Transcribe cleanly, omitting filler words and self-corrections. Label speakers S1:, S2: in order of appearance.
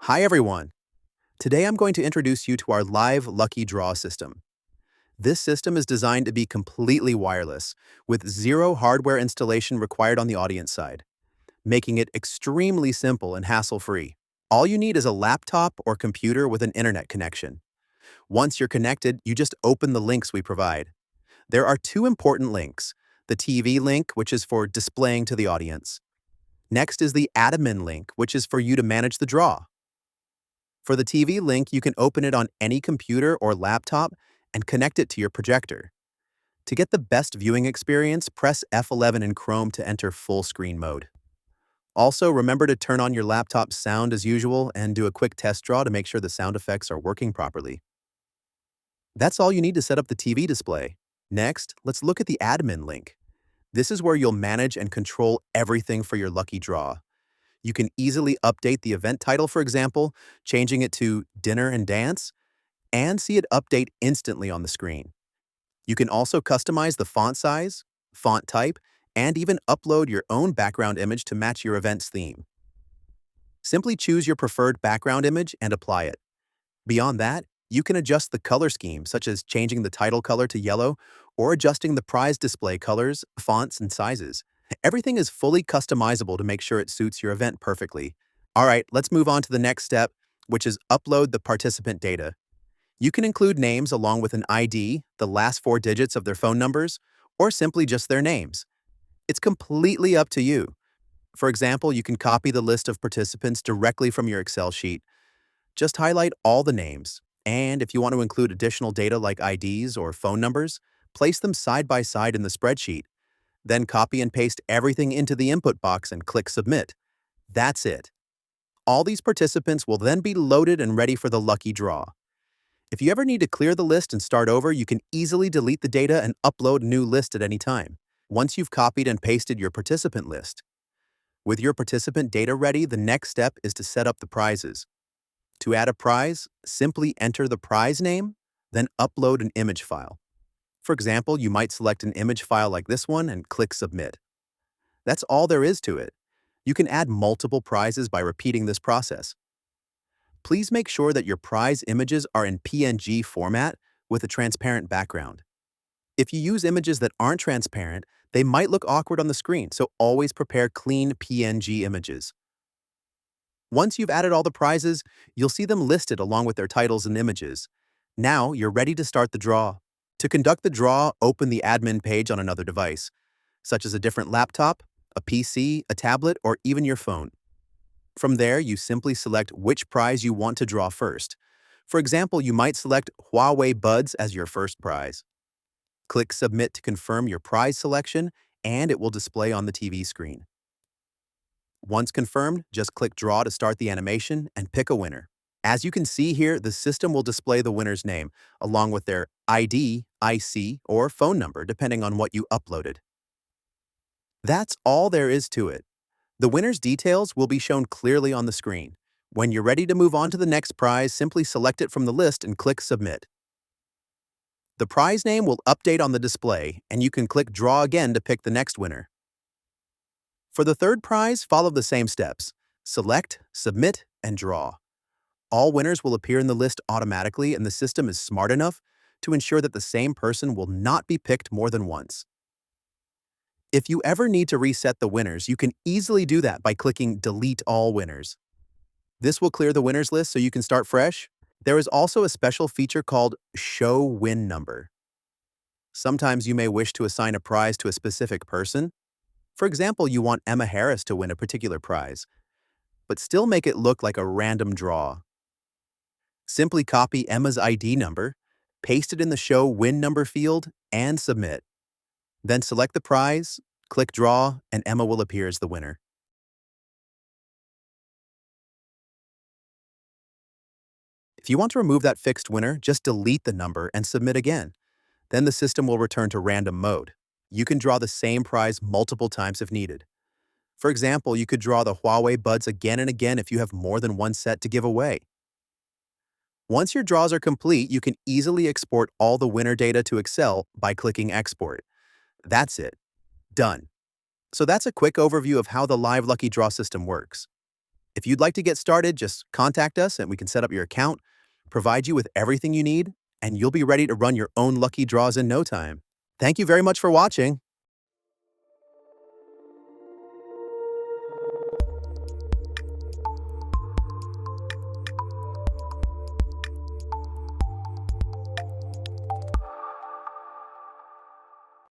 S1: Hi everyone! Today I'm going to introduce you to our live lucky draw system. This system is designed to be completely wireless, with zero hardware installation required on the audience side, making it extremely simple and hassle-free. All you need is a laptop or computer with an internet connection. Once you're connected, you just open the links we provide. There are two important links: the TV link, which is for displaying to the audience. Next is the admin link, which is for you to manage the draw. For the TV link, you can open it on any computer or laptop and connect it to your projector. To get the best viewing experience, press F11 in Chrome to enter full screen mode. Also, remember to turn on your laptop's sound as usual and do a quick test draw to make sure the sound effects are working properly. That's all you need to set up the TV display. Next, let's look at the admin link. This is where you'll manage and control everything for your lucky draw. You can easily update the event title, for example, changing it to Dinner and Dance, and see it update instantly on the screen. You can also customize the font size, font type, and even upload your own background image to match your event's theme. Simply choose your preferred background image and apply it. Beyond that, you can adjust the color scheme, such as changing the title color to yellow or adjusting the prize display colors, fonts, and sizes. Everything is fully customizable to make sure it suits your event perfectly. All right, let's move on to the next step, which is upload the participant data. You can include names along with an ID, the last four digits of their phone numbers, or simply just their names. It's completely up to you. For example, you can copy the list of participants directly from your Excel sheet. Just highlight all the names, and if you want to include additional data like IDs or phone numbers, place them side by side in the spreadsheet. Then copy and paste everything into the input box and click Submit. That's it. All these participants will then be loaded and ready for the lucky draw. If you ever need to clear the list and start over, you can easily delete the data and upload a new list at any time, once you've copied and pasted your participant list. With your participant data ready, the next step is to set up the prizes. To add a prize, simply enter the prize name, then upload an image file. For example, you might select an image file like this one and click Submit. That's all there is to it. You can add multiple prizes by repeating this process. Please make sure that your prize images are in PNG format with a transparent background. If you use images that aren't transparent, they might look awkward on the screen, so always prepare clean PNG images. Once you've added all the prizes, you'll see them listed along with their titles and images. Now you're ready to start the draw. To conduct the draw, open the admin page on another device, such as a different laptop, a PC, a tablet, or even your phone. From there, you simply select which prize you want to draw first. For example, you might select Huawei Buds as your first prize. Click Submit to confirm your prize selection, and it will display on the TV screen. Once confirmed, just click Draw to start the animation and pick a winner. As you can see here, the system will display the winner's name, along with their ID, IC, or phone number, depending on what you uploaded. That's all there is to it. The winner's details will be shown clearly on the screen. When you're ready to move on to the next prize, simply select it from the list and click Submit. The prize name will update on the display, and you can click Draw again to pick the next winner. For the third prize, follow the same steps. Select, Submit, and Draw. All winners will appear in the list automatically, and the system is smart enough to ensure that the same person will not be picked more than once. If you ever need to reset the winners, you can easily do that by clicking Delete All Winners. This will clear the winners list so you can start fresh. There is also a special feature called Show Win Number. Sometimes you may wish to assign a prize to a specific person. For example, you want Emma Harris to win a particular prize, but still make it look like a random draw. Simply copy Emma's ID number, paste it in the Show Win Number field, and submit. Then select the prize, click Draw, and Emma will appear as the winner. If you want to remove that fixed winner, just delete the number and submit again. Then the system will return to random mode. You can draw the same prize multiple times if needed. For example, you could draw the Huawei Buds again and again if you have more than one set to give away. Once your draws are complete, you can easily export all the winner data to Excel by clicking Export. That's it. Done. So that's a quick overview of how the live lucky draw system works. If you'd like to get started, just contact us and we can set up your account, provide you with everything you need, and you'll be ready to run your own lucky draws in no time. Thank you very much for watching.